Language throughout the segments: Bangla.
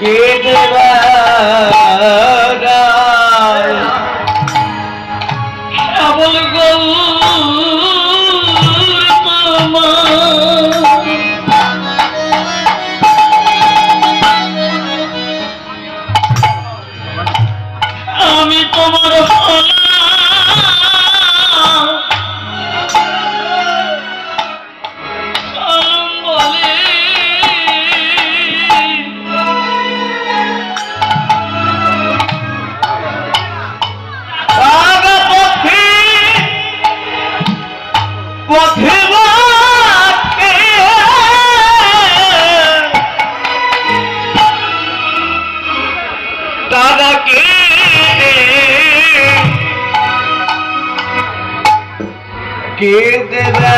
কে দেবা কেবল আমি তোমার কে দেবা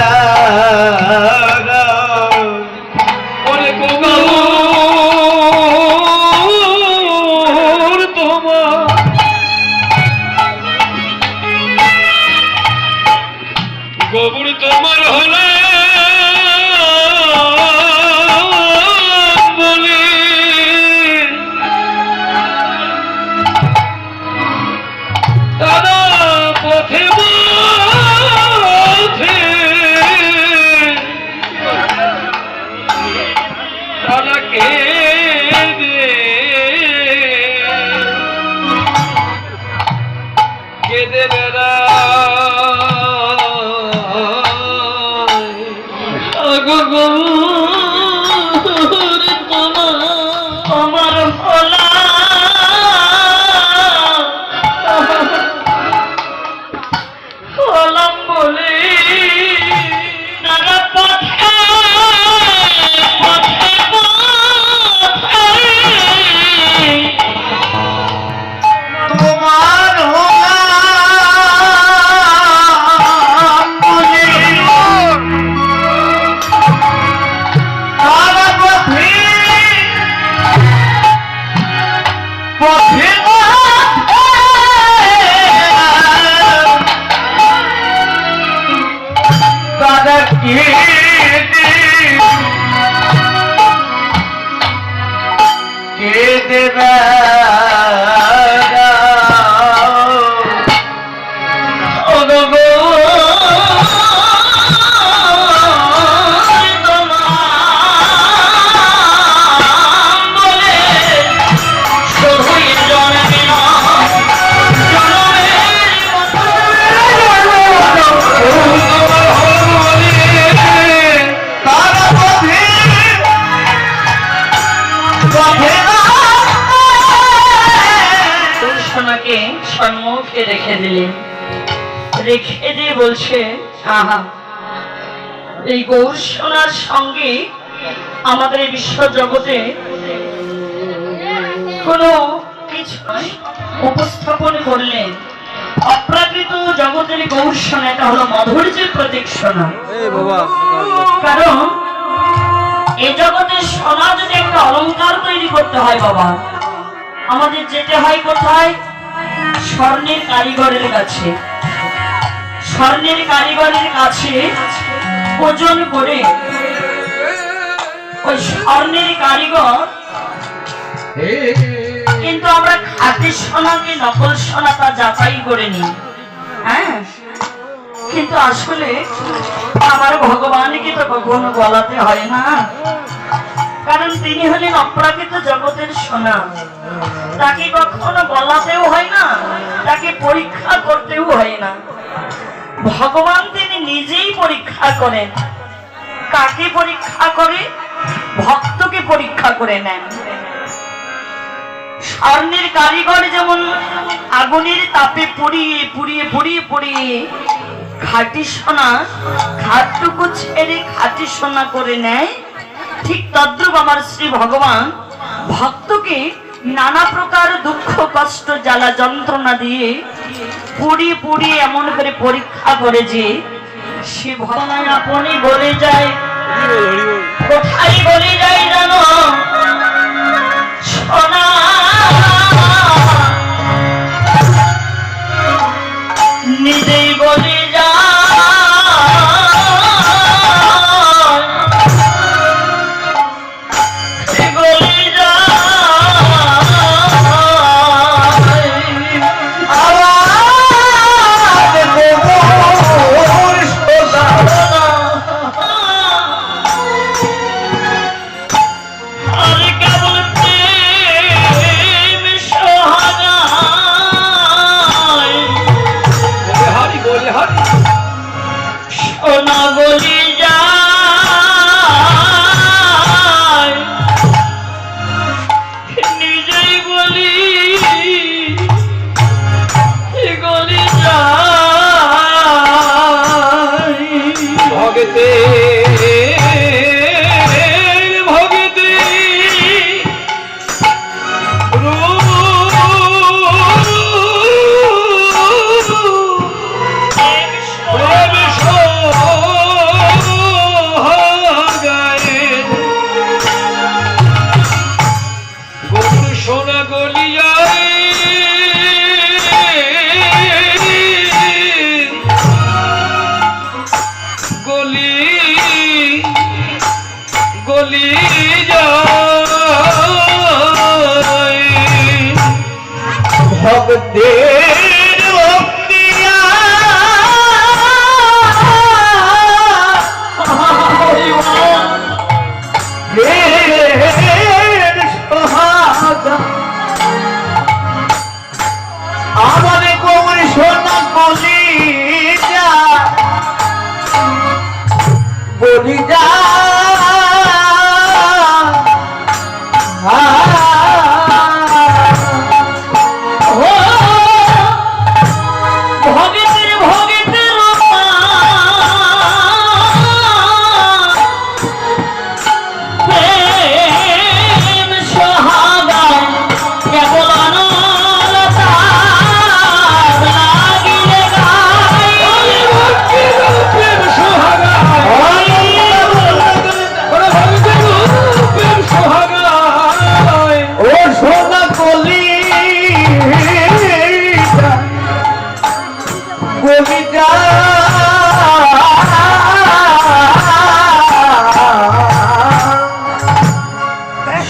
ওরে গোবর তোমার গোবর তোমার হলে বলে তারা পথে কে দেবা সম্মুখে রেখে দিলেন, রেখে দিয়ে বলছে আহা এই গৌর সোনার সঙ্গে আমাদের বিশ্ব জগতে কোনো কিছু উপস্থাপন করলেন। অপ্রাকৃত জগতের গৌর সোনা এটা হলো মাধুর্যের প্রতীক সোনা। কারণ এই জগতের সোনা যদি একটা অলঙ্কার তৈরি করতে হয় বাবা, আমাদের যেতে হয় কোথায়? স্বর্ণের কারিগরের কাছে। স্বর্ণের কারিগরের কাছে ওজন করে ওই স্বর্ণের কারিগর কিন্তু আমরা খাঁটি সোনাকে নকল সোনা তা যাচাই করে নিই। হ্যাঁ, কিন্তু আসলে আমার ভগবানকে তো কখনো বলাতে হয় না, কারণ তিনি হলেন অপ্রাকৃত জগতের সোনা। তাকে কখনো বলাতেও হয় না, তাকে পরীক্ষা করতেও হয় না। ভগবান তিনি নিজেই পরীক্ষা করেন। কাকে পরীক্ষা করে? ভক্তকে পরীক্ষা করে নেন। স্বর্ণের কারিগর যেমন আগুনের তাপে পুড়িয়ে পুড়িয়ে পুড়িয়ে পুড়িয়ে খাঁটি সোনা ঘাটটুকু ছেড়ে খাঁটি সোনা করে নেয়, ঠিক তদ্রূপ আমার শ্রী ভগবান ভক্তকে নানা প্রকার দুঃখ কষ্ট জ্বালা যন্ত্রণা দিয়ে পুড়িয়ে পুড়িয়ে এমন করে পরীক্ষা করে যে সে ভগবান আপনি বলে যায়। কোথায় বলে যায় জানো? সোনা নিজেই বলে যায়। ভক্তের ভক্তিয়া সোহাগা আমাদের কোমর সোনা কলিজা বলি যা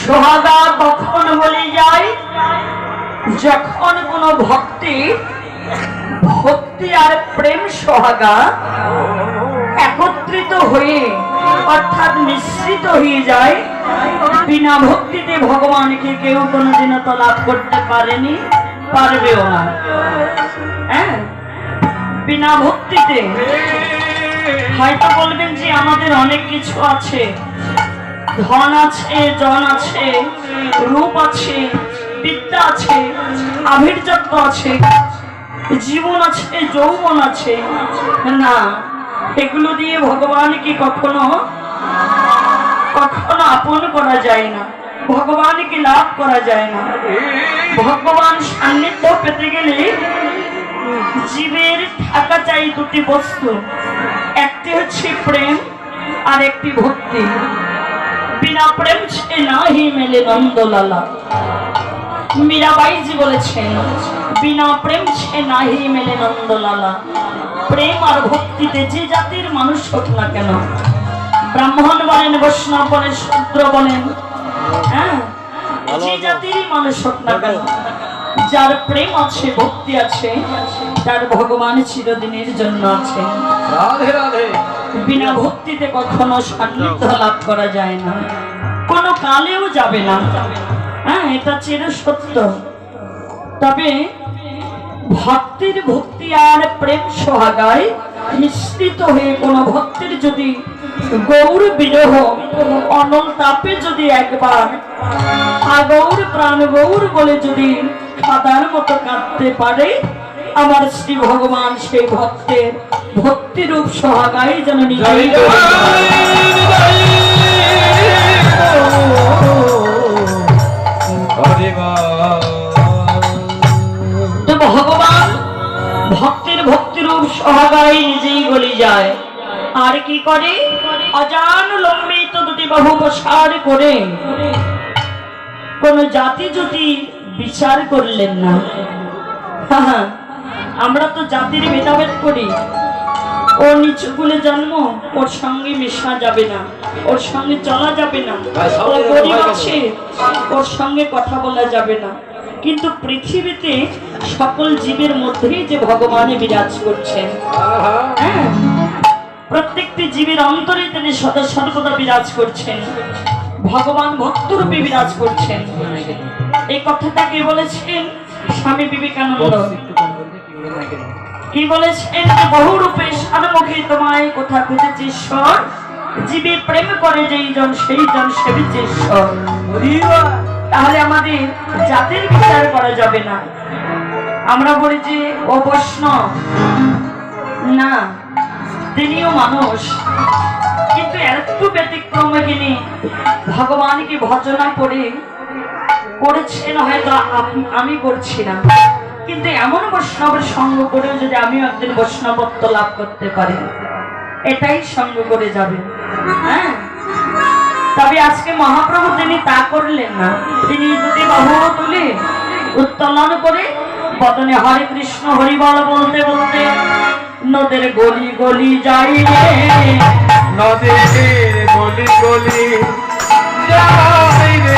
সোহাগা কখন বলে যায় যখন কোন ভক্তি ভক্তি আর প্রেম সোহাগা একত্রিত হয়ে অর্থাৎ মিশ্রিত হয়ে যায়। বিনা ভক্তিতে ভগবানকে কেউ কোনোদিনও তো লাভ করতে পারেনি, পারবেও না। হ্যাঁ, বিনা ভক্তিতে হয়তো বলবেন যে আমাদের অনেক কিছু আছে, ধন আছে, জন আছে, রূপ আছে, বিদ্যা আছে, আভির্যত্ব আছে, জীবন আছে, যৌবন আছে। না, এগুলো দিয়ে ভগবানকে কখনো কখনো আপন করা যায় না, ভগবানকে লাভ করা যায় না। ভগবান সান্নিধ্য পেতে গেলে জীবের থাকা চাই দুটি বস্তু, একটি হচ্ছে প্রেম আর একটি ভক্তি। বিনা প্রেম ছে নাহি মেলে নন্দলালা। মীরাবাইজি বলেছেন বিনা প্রেম ছে নাহি মেলে নন্দলালা। প্রেম আর ভক্তিতে যে জাতির মানুষ হোক না কেন, ব্রাহ্মণ বলেন, বৈষ্ণব বলেন, শূদ্র বলেন, হ্যাঁ, যে জাতিরই মানুষ হোক না কেন, যার প্রেম আছে, ভক্তি আছে, তার ভগবান চিরদিনের জন্য আছে। রাধে রাধে। বিনা ভক্তিতে কখনো সান্নিধ্য লাভ করা যায় না, কোনো কালেও যাবে না। হ্যাঁ, এটা চির সত্য। তবে ভক্তির ভক্তি আর প্রেম সোহাগায় মিশ্রিত হয়ে কোন ভক্তের যদি গৌর বিরহ অনল তাপে যদি একবার আগৌর প্রাণ গৌর বলে যদি খাদার মতো কাঁদতে পারে, আমার শ্রী ভগবান সেই ভক্তের ভক্তিরূপ সোহাগায় যেন নিজেই ভগবান ভক্তির ভক্তিরূপ সোহাগায় নিজেই গলি যায়। আর কি করে? অজান লম্বিত দুটি বাহু প্রসার করে কোন জাতি যদি বিচার করলেন না। আমরা তো জাতির ভেদাভেদ করি, ও নিচু কুলে জন্ম, ওর সঙ্গে মেশা যাবে না, ওর সঙ্গে চলা যাবে না, ও গরিব আছে, ওর সঙ্গে কথা বলা যাবে না। কিন্তু পৃথিবীতে সকল জীবের মধ্যেই যে ভগবান বিরাজ করছেন, হ্যাঁ, প্রত্যেকটি জীবের অন্তরে তিনি সদা সর্বদা বিরাজ করছেন, ভগবান ভক্তরূপে বিরাজ করছেন। এই কথাটা কে বলেছেন? স্বামী বিবেকানন্দ। কি বলেছেন? বহুরূপে সারমুখী তোমায় কোথা খুঁজেছে ঈশ্বর, জীবে প্রেম করে যেই জন সেই জন সেবিছে ঈশ্বর। তাহলে আমাদের জাতির বিচার করা যাবে না। আমরা বলি যে ও বৈষ্ণব, না, তিনিও মানুষ, কিন্তু একটু ব্যতিক্রমে তিনি ভগবানকে ভজনা করে করেছেন, হয়তো আমি করছি না, কিন্তু এমন বৈষ্ণবের সঙ্গ করেও যদি আমিও একদিন বৈষ্ণবত্ব লাভ করতে পারি, এটাই সঙ্গ করে যাবে। হ্যাঁ, তবে আজকে মহাপ্রভু তিনি তা করলেন না। তিনি দুটি বাহু তুলে উত্তোলন করে বদনে হরে কৃষ্ণ হরিবল বলতে বলতে নদের গলি গলি যাই রে, নদের গলি গলি যাই রে,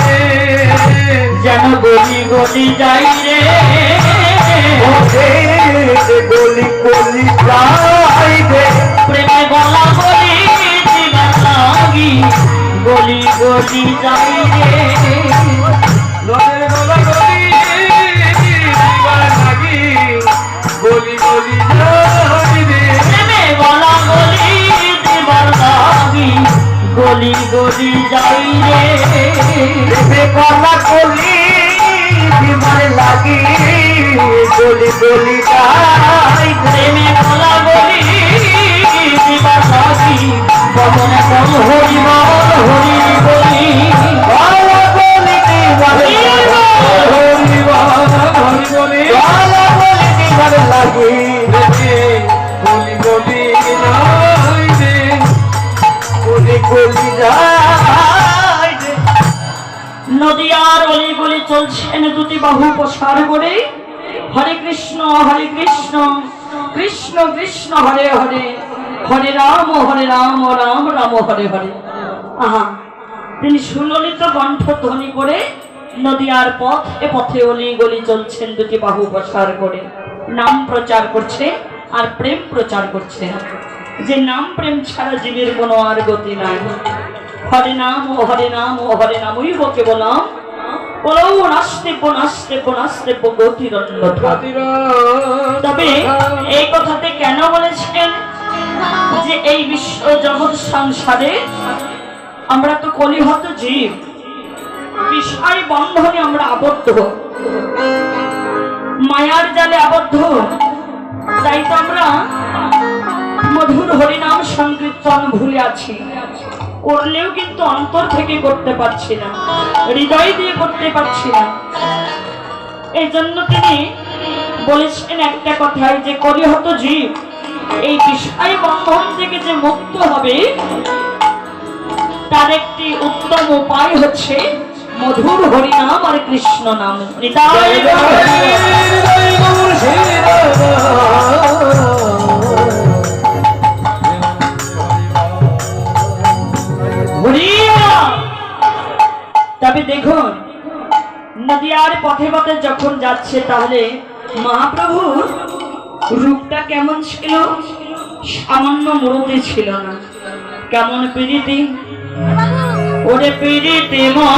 যেন গলি গলি যাই রে, রে গলি গলি যাই রে প্রেমে গলা গলি দিবার লাগি গলি গলি যাই রে নদের গলা গলি দিবার লাগি গলি গলি যাই রে প্রেমে গলা গলি দিবার লাগি গলি গলি যাই রে রে গলা গলি দিবার লাগি গলি গলি যাই রে প্রেমে গলা গলি দিবার লাগি বদনে বল হরি বল হরি বলি গলা গলি দিবার হরি বলি গলা গলি দিবার লাগি গলি গলি যাই রে গলি গলি যাই রে নদিয়ার অলিগলি চলছেন দুটি বাহু প্রসার করে হরে কৃষ্ণ কৃষ্ণ কৃষ্ণ হরে হরে হরে রাম রাম রাম হরে হরে। আহা, তিনি সুললিত কণ্ঠ ধ্বনি করে নদিয়ার পথে পথে অলিগলি চলছেন দুটি বাহু প্রসার করে নাম প্রচার করছে আর প্রেম প্রচার করছে যে নাম প্রেম ছাড়া জীবের কোনো আর গতি নাই। হরে নাম ও হরে নাম ও হরে নামই বকে বলাম বলো নাস্তে গতিরন্যথা। তবে এই কথাতে কেন বলেছেন যে এই বিশ্ব জগৎ সংসারে আমরা তো কলিহত জীব, বিষয় বন্ধনে আমরা আবদ্ধ, মায়ার জালে আবদ্ধ, তাই তো আমরা মধুর হরিনাম সংকীর্তন ভুলে আছি, করলেও কিন্তু অন্তর থেকে করতে পারছি না, হৃদয় দিয়ে করতে পারছি না। এই জন্য তিনি বলেছেন একটা কথায় যে কলিহত জীব এই বিষয় বন্ধন থেকে যে মুক্ত হবে তার একটি উত্তম উপায় হচ্ছে মধুর হরিনাম আর কৃষ্ণ নাম। হৃদয় তবে দেখুন নদিয়ার পথে পথে যখন যাচ্ছে তাহলে মহাপ্রভুর রূপটা কেমন ছিল? সামান্য মূরতি ছিল না, কেমন প্রীতি ওরে প্রীতি মা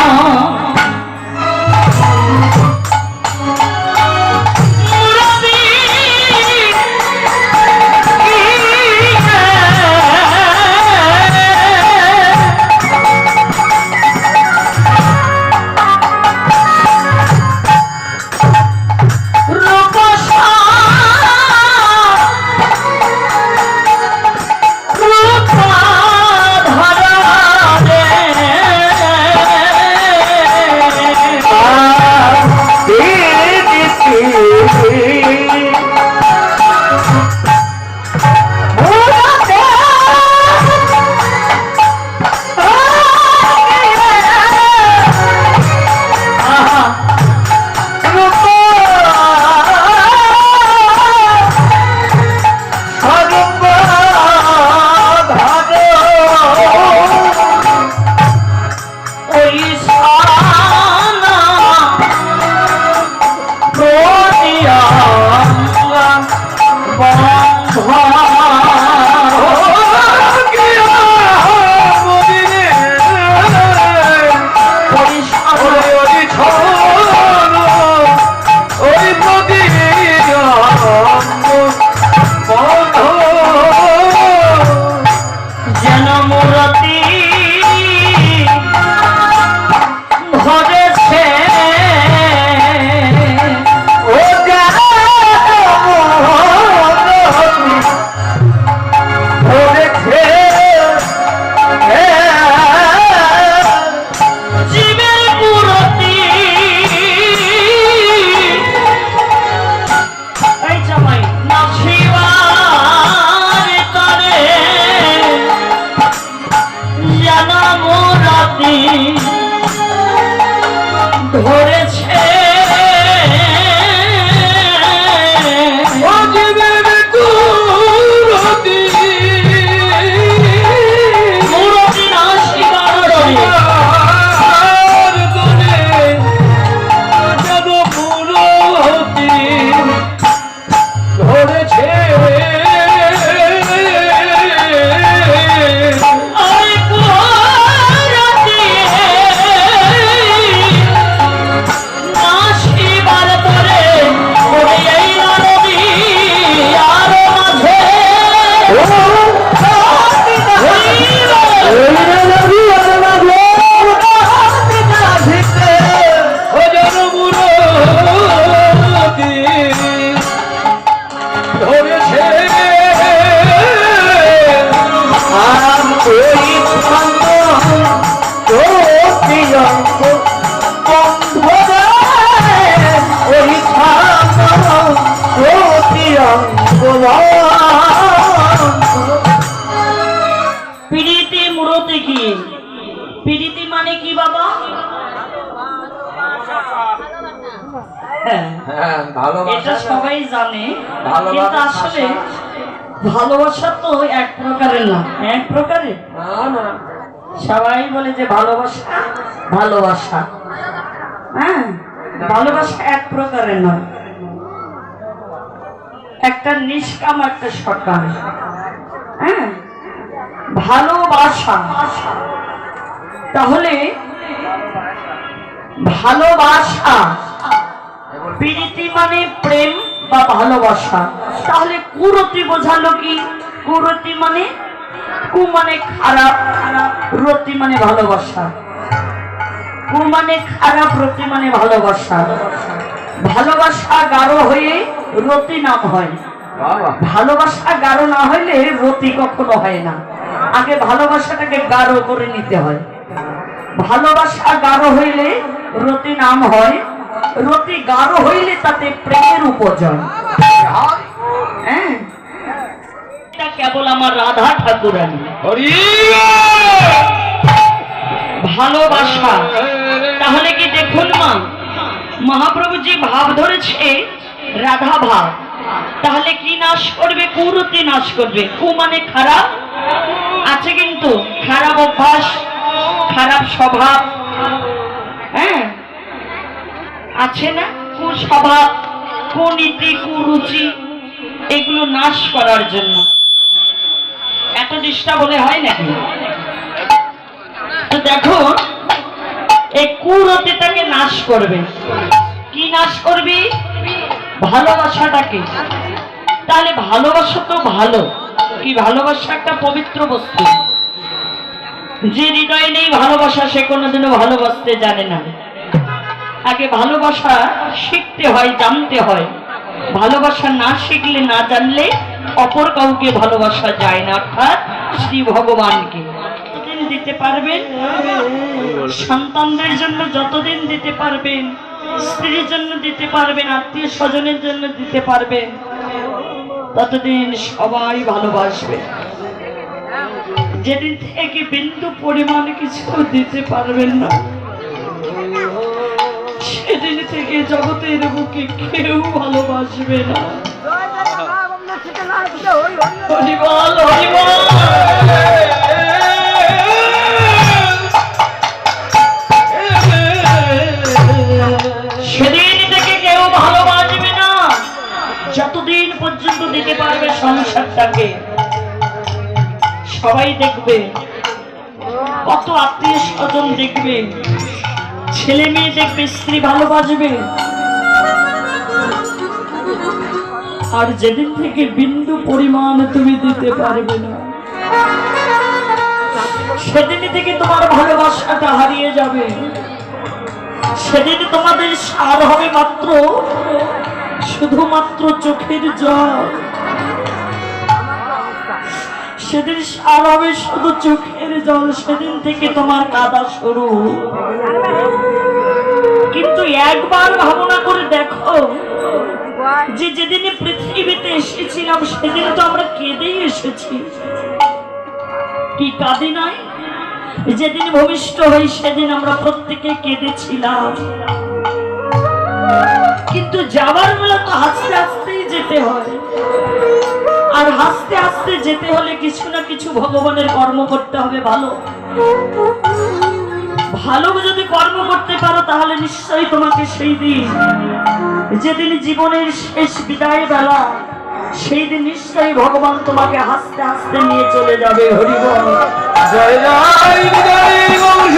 হ্যাঁ, হ্যাঁ এটা ভালোবাসা সবাই জানে, ভালোবাসা কিন্তু আসলে ভালোবাসা তো এক প্রকারের না। এক প্রকারের না না সবাই বলে যে ভালোবাসা ভালোবাসা, হ্যাঁ ভালোবাসা এক প্রকারের নয়, একটা নিষ্কাম একটা সকাম। হ্যাঁ ভালোবাসা, তাহলে ভালোবাসা প্রীতি মানে প্রেম বা ভালোবাসা। তাহলে কুরতি বোঝালো কি? কুরতি মানে কু মানে খারাপ, রতি মানে ভালোবাসা। কু মানে খারাপ, রতি মানে ভালোবাসা। ভালোবাসা গাঢ় হয়ে রতি নাম হয়। বাবা ভালোবাসা গাঢ় না হইলে রতি কখনো হয় না। আগে ভালোবাসাটাকে গাঢ় করে নিতে হয়। ভালোবাসা গাঢ় হইলে রতি নাম হয়, রতি গাঢ় হইলে তাতে প্রেমের উপজয়। হ্যাঁ এটা কেবল আমার রাধা ঠাকুরানী। হরি ভালোবাসা, তাহলে কি দেখুন মা, মহাপ্রভু যে ভাব ধরেছে রাধা ভাব, তাহলে কি নাশ করবে? কুরতি নাশ করবে। কু মানে খারাপ আছে, কিন্তু খারাপ অভ্যাস, খারাপ স্বভাব, হ্যাঁ আছে না, কুস্বভাব, কুনীতি, কুরুচি, এগুলো নাশ করার জন্য। এত চেষ্টা বলে হয় নাকি? তো দেখো এই কুরতিটাকে নাশ করবে। কি নাশ করবি? ভালোবাসাটাকে। তাহলে ভালোবাসা তো ভালো, কি ভালোবাসা একটা পবিত্র বস্তু। যে হৃদয়ে নেই ভালোবাসা সে কোনোদিনও ভালোবাসতে জানে না। আগে ভালোবাসা শিখতে হয়, জানতে হয়। ভালোবাসা না শিখলে, না জানলে অপর কাউকে ভালোবাসা যায় না, অর্থাৎ শ্রী ভগবানকে। যতদিন দিতে পারবেন সন্তানদের জন্য, যতদিন দিতে পারবেন স্ত্রীর জন্য দিতে পারবেন, আত্মীয় স্বজনের জন্য দিতে পারবেন, ততদিন সবাই ভালোবাসবে। যেদিন থেকে বিন্দু পরিমাণ কিছু দিতে পারবেন না, সেদিন থেকে জগতের বুকে কেউ ভালোবাসবে না। হরিবল হরিবল। সেদিন থেকে কেউ ভালোবাসবে না যতদিন পর্যন্ত দিতে পারবে সংসারটাকে। সবাই দেখবে, কত আত্মীয় স্বজন দেখবে, ছেলে মেয়ে দেখবে, স্ত্রী ভালোবাসবে। আর যেদিন থেকে বিন্দু পরিমাণ তুমি দিতে পারবে না, সেদিন থেকে তোমার ভালোবাসাটা হারিয়ে যাবে। সেদিন তোমাদের সার হবে মাত্র শুধুমাত্র চোখের জল। সেদিন সার হবে শুধু চোখের জল। সেদিন থেকে তোমার কাঁদা শুরু। কিন্তু একবার ভাবনা করে দেখো যে যেদিনে পৃথিবীতে এসেছিলাম সেদিন তো আমরা কেঁদেই এসেছি, কি কাঁদি নাই? যেদিন ভূমিষ্ঠ হই সেদিন আমরা প্রত্যেকে কেঁদেছিলাম। কিন্তু যাবার বেলা তো হাসতে হাসতেই যেতে হয়। আর হাসতে হাসতে যেতে হলে কিছু না কিছু ভগবানের কর্ম করতে হবে। ভালো ভালো যদি কর্ম করতে পারো তাহলে নিশ্চয়ই তোমাকে সেই দিন, যেদিন জীবনের শেষ বিদায় বেলা, সেই দিন নিশ্চয়ই ভগবান তোমাকে হাসতে হাসতে নিয়ে চলে যাবে। হরি বল। জয় জয় জয় গৌর